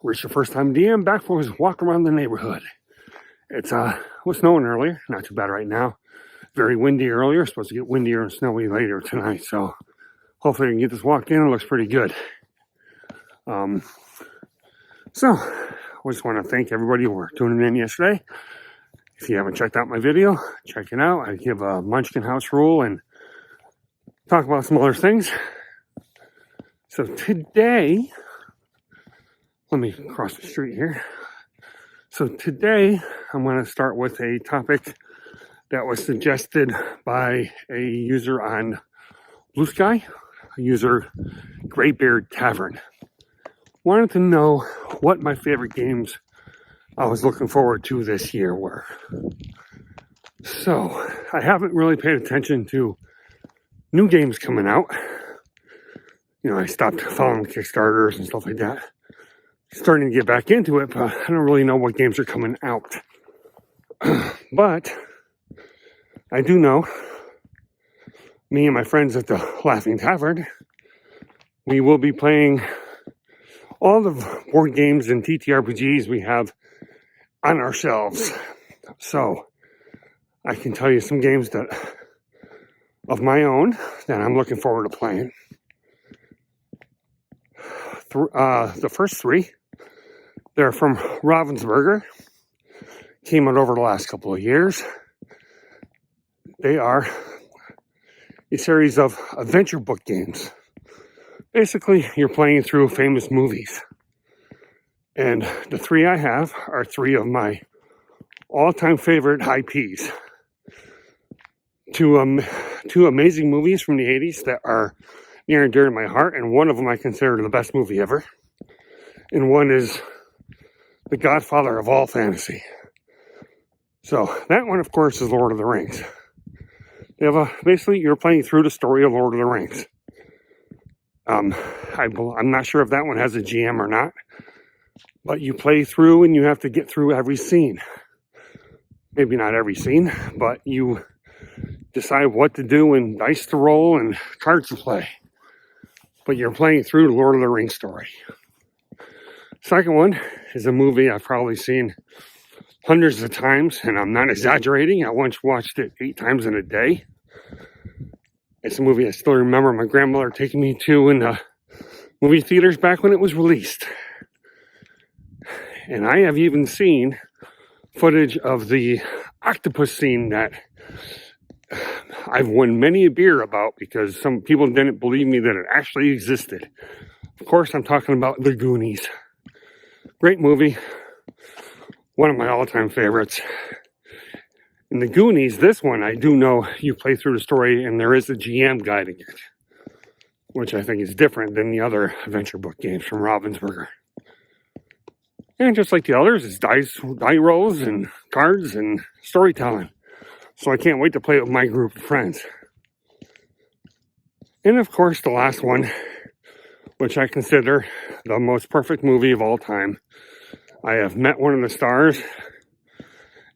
Rich the First Time DM back for his walk around the neighborhood. It's was snowing earlier, not too bad right now. Very windy earlier, supposed to get windier and snowy later tonight, so hopefully I can get this walk in. It looks pretty good. So I just want to thank everybody for tuning in yesterday. If you haven't checked out my video, check it out. I give a Munchkin House rule and talk about some other things. So today, let me cross the street here. So today, I'm going to start with a topic that was suggested by a user on Blue Sky, user Greybeard Tavern. Wanted to know what my favorite games I was looking forward to this year were. So, I haven't really paid attention to new games coming out. You know, I stopped following Kickstarters and stuff like that. Starting to get back into it, but I don't really know what games are coming out. But I do know, me and my friends at the Laughing Tavern, we will be playing all the board games and TTRPGs we have on our shelves. So I can tell you some games that of my own that I'm looking forward to playing. The first three, they're from Ravensburger. Came out over the last couple of years. They are a series of adventure book games. Basically, you're playing through famous movies. And the three I have are three of my all-time favorite IPs. Two amazing movies from the 80s that are near and dear to my heart, and one of them I consider the best movie ever. And one is the godfather of all fantasy. So that one, of course, is Lord of the Rings. Basically, you're playing through the story of Lord of the Rings. I'm not sure if that one has a GM or not, but you play through and you have to get through every scene. Maybe not every scene, but you decide what to do and dice to roll and cards to play. But you're playing through the Lord of the Rings story. Second one is a movie I've probably seen hundreds of times, and I'm not exaggerating. I once watched it 8 times in a day. It's a movie I still remember my grandmother taking me to in the movie theaters back when it was released. And I have even seen footage of the octopus scene that I've won many a beer about because some people didn't believe me that it actually existed. Of course, I'm talking about The Goonies. Great movie. One of my all-time favorites. In The Goonies, this one, I do know you play through the story and there is a GM guiding it, which I think is different than the other adventure book games from Ravensburger. And just like the others, it's die rolls and cards and storytelling. So I can't wait to play it with my group of friends. And of course, the last one, which I consider the most perfect movie of all time. I have met one of the stars,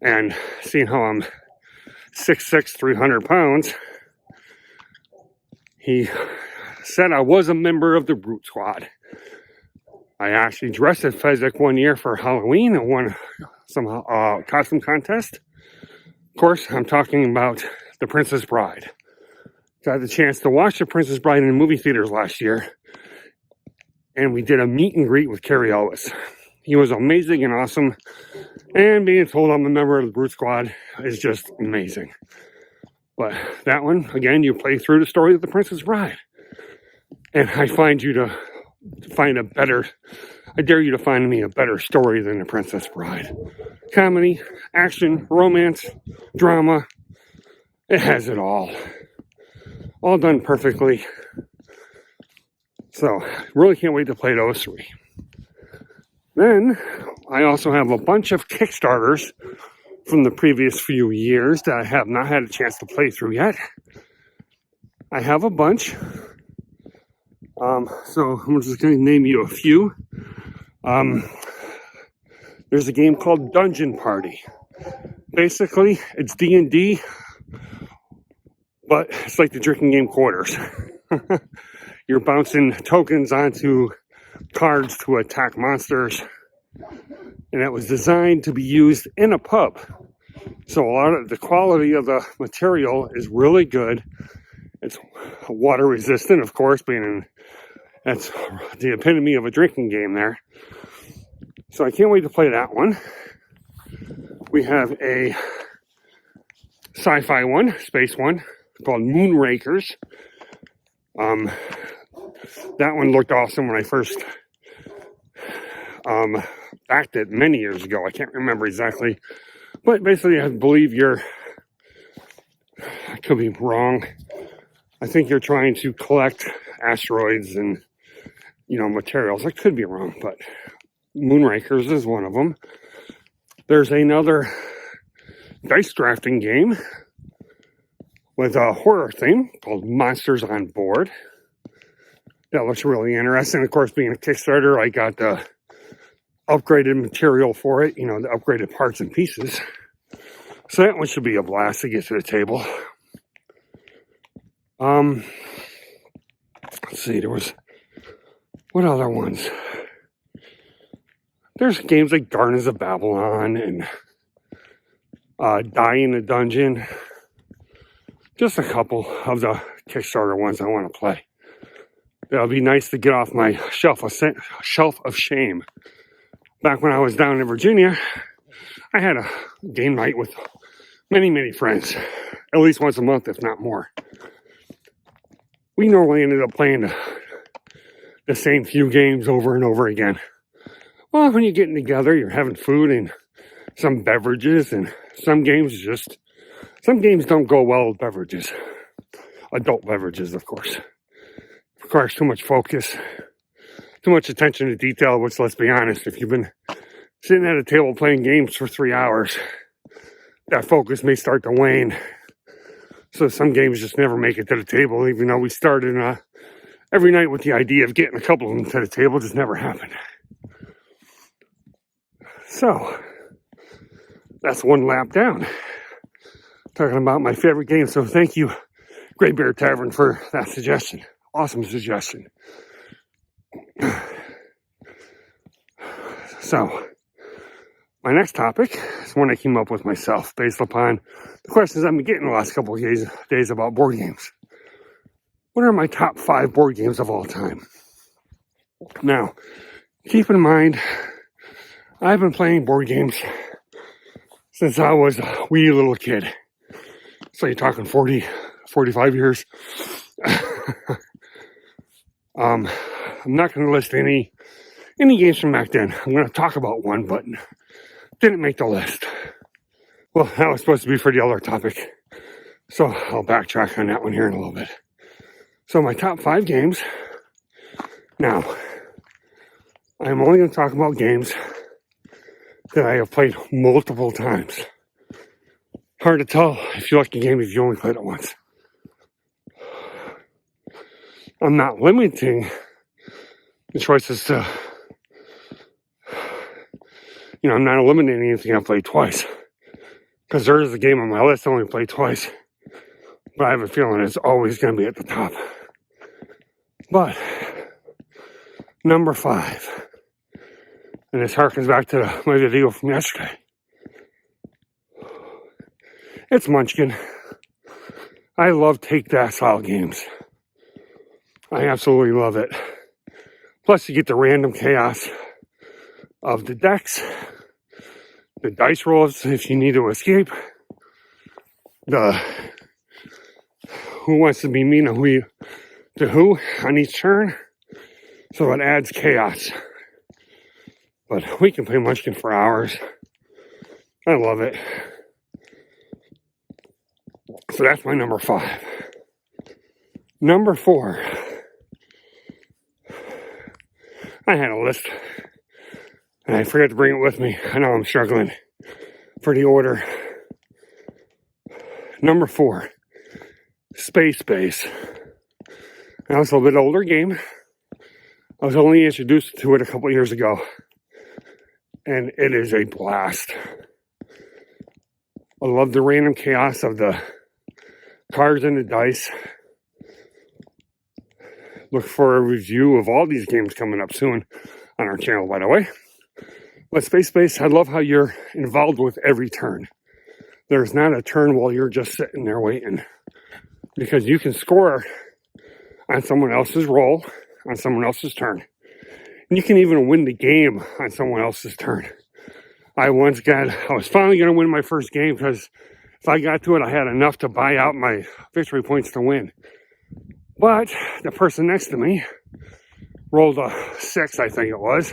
and seeing how I'm 6'6", 300 pounds, he said I was a member of the Brute Squad. I actually dressed as Fezzik one year for Halloween and won some costume contest. Of course, I'm talking about The Princess Bride. Got the chance to watch The Princess Bride in the movie theaters last year, and we did a meet and greet with Cary Elwes. He was amazing and awesome, and being told I'm a member of the Brute Squad is just amazing. But that one, again, you play through the story of The Princess Bride. And I dare you to find me a better story than The Princess Bride. Comedy, action, romance, drama, it has it all. All done perfectly. So, really can't wait to play those three. Then, I also have a bunch of Kickstarters from the previous few years that I have not had a chance to play through yet. I have a bunch. So I'm just going to name you a few. There's a game called Dungeon Party. Basically, it's D&D, but it's like the drinking game Quarters. You're bouncing tokens onto cards to attack monsters. and it was designed to be used in a pub. So a lot of the quality of the material is really good. It's water resistant, of course, that's the epitome of a drinking game there. So I can't wait to play that one. We have a sci-fi one, space one, called Moonrakers. That one looked awesome when I first backed it many years ago. I can't remember exactly. But basically, I believe I could be wrong. I think you're trying to collect asteroids and, materials. I could be wrong, but Moonrakers is one of them. There's another dice drafting game with a horror theme called Monsters on Board. That looks really interesting. Of course, being a Kickstarter, I got the upgraded material for it, the upgraded parts and pieces. So that one should be a blast to get to the table. Let's see, what other ones? There's games like Gardens of Babylon and Die in the Dungeon. Just a couple of the Kickstarter ones I want to play. It'll be nice to get off my shelf of shame. Back when I was down in Virginia, I had a game night with many, many friends. At least once a month, if not more. We normally ended up playing the same few games over and over again. Well, when you're getting together, you're having food and some beverages, and some games don't go well with beverages. Adult beverages, of course. Requires too much focus, too much attention to detail, which, let's be honest, if you've been sitting at a table playing games for 3 hours, that focus may start to wane. So some games just never make it to the table, even though we started every night with the idea of getting a couple of them to the table. Just never happened. So that's one lap down. Talking about my favorite game. So thank you, Great Bear Tavern, for that suggestion. Awesome suggestion. So my next topic is one I came up with myself based upon the questions I've been getting the last couple of days about board games. What are my top 5 board games of all time? Now, keep in mind, I've been playing board games since I was a wee little kid. So you're talking 40, 45 years. I'm not going to list any games from back then. I'm going to talk about one, but didn't make the list. Well, that was supposed to be for the other topic. So I'll backtrack on that one here in a little bit. So my top 5 games. Now, I'm only going to talk about games that I have played multiple times. Hard to tell if you like a game if you only played it once. I'm not limiting the choices to, I'm not eliminating anything I've played twice. Because there is a game on my list I only played twice. But I have a feeling it's always going to be at the top. But, number 5. And this harkens back to my video from yesterday. It's Munchkin. I love take-that style games. I absolutely love it. Plus, you get the random chaos of the decks, the dice rolls if you need to escape, the who wants to be mean to who on each turn, so it adds chaos. But we can play Munchkin for hours. I love it. So that's my number 5. Number 4. I had a list, and I forgot to bring it with me. I know I'm struggling for the order. Number 4, Space Base. Now, it's a little bit older game. I was only introduced to it a couple years ago, and it is a blast. I love the random chaos of the cards and the dice. Look for a review of all these games coming up soon on our channel, by the way. But Space Base, I love how you're involved with every turn. There's not a turn while you're just sitting there waiting, because you can score on someone else's roll, on someone else's turn. And you can even win the game on someone else's turn. I was finally going to win my first game, because if I got to it, I had enough to buy out my victory points to win. But the person next to me rolled a 6, I think it was,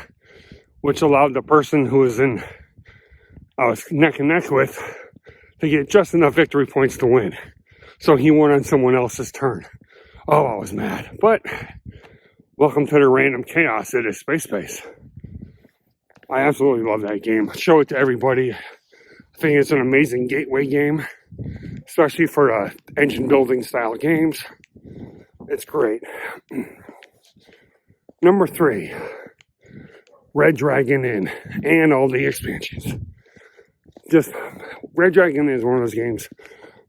which allowed the person who I was neck and neck with to get just enough victory points to win. So he won on someone else's turn. Oh, I was mad. But welcome to the random chaos that is Space Base. I absolutely love that game. Show it to everybody. I think it's an amazing gateway game, especially for engine building style games. It's great. Number 3, Red Dragon Inn and all the expansions. Just Red Dragon Inn is one of those games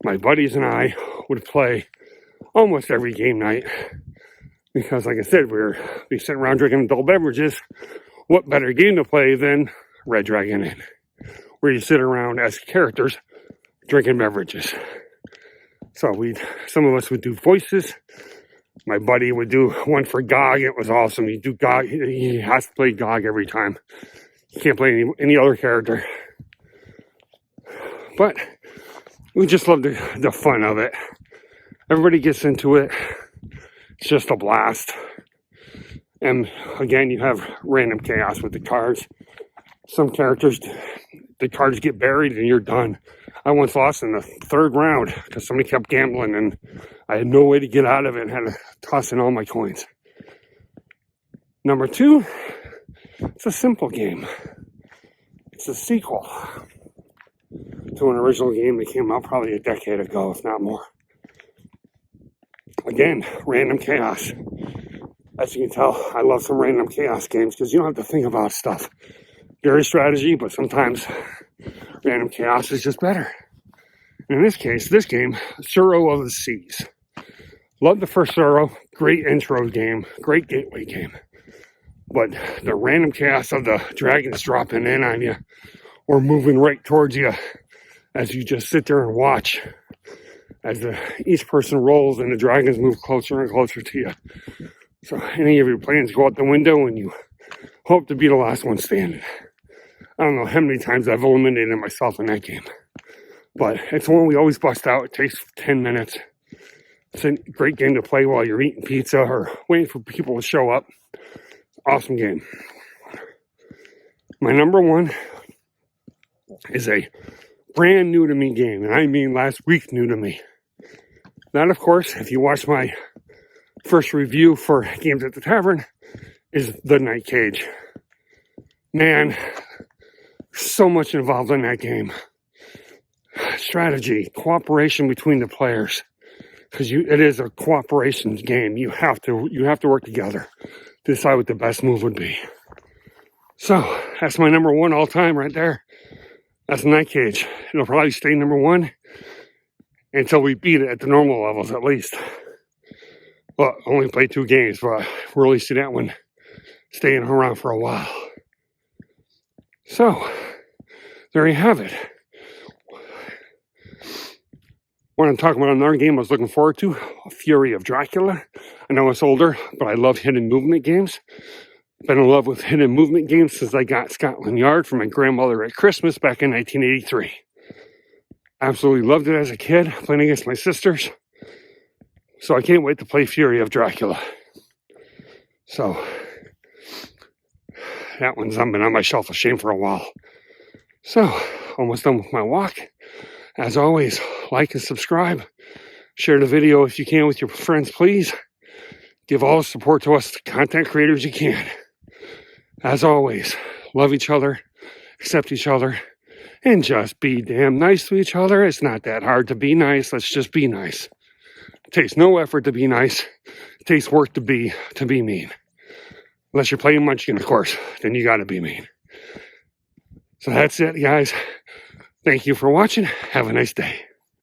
my buddies and I would play almost every game night, because like I said, we'd be sitting around drinking adult beverages. What better game to play than Red Dragon Inn, where you sit around as characters drinking beverages. So some of us would do voices. My buddy would do one for Gog. It was awesome. He'd do Gog. He has to play Gog every time. He can't play any other character. But we just love the fun of it. Everybody gets into it. It's just a blast. And again, you have random chaos with the cards. Some characters, the cards get buried and you're done. I once lost in the 3rd round because somebody kept gambling and I had no way to get out of it and had to toss in all my coins. Number 2, it's a simple game. It's a sequel to an original game that came out probably a decade ago, if not more. Again, random chaos. As you can tell, I love some random chaos games because you don't have to think about stuff. Very strategy, but sometimes random chaos is just better. In this case, this game, Suro of the Seas. Love the first Suro. Great intro game. Great gateway game. But the random chaos of the dragons dropping in on you or moving right towards you as you just sit there and watch as each person rolls and the dragons move closer and closer to you. So any of your plans go out the window and you hope to be the last one standing. I don't know how many times I've eliminated myself in that game. But it's one we always bust out. It takes 10 minutes. It's a great game to play while you're eating pizza or waiting for people to show up. Awesome game. My number 1 is a brand new to me game. And I mean last week new to me. That, of course, if you watch my first review for Games at the Tavern, is The Night Cage. Man, so much involved in that game. Strategy, cooperation between the players, because it is a cooperation game. You have to work together to decide what the best move would be. So that's my number 1 all time right there. That's Night Cage. It'll probably stay number 1 until we beat it at the normal levels at least. Well, only played 2 games, but really see that one staying around for a while. So there you have it. What I'm talking about another game I was looking forward to, Fury of Dracula. I know it's older, but I love hidden movement games. Been in love with hidden movement games since I got Scotland Yard from my grandmother at Christmas back in 1983. Absolutely loved it as a kid, playing against my sisters. So I can't wait to play Fury of Dracula. So that one's been on my shelf of shame for a while. So almost done with my walk. As always, like and subscribe. Share the video if you can with your friends, please. Give all the support to us, the content creators you can. As always, love each other, accept each other, and just be damn nice to each other. It's not that hard to be nice. Let's just be nice. It takes no effort to be nice. It takes work to be mean. Unless you're playing Munchkin, of course. Then you gotta be mean. So that's it, guys. Thank you for watching. Have a nice day.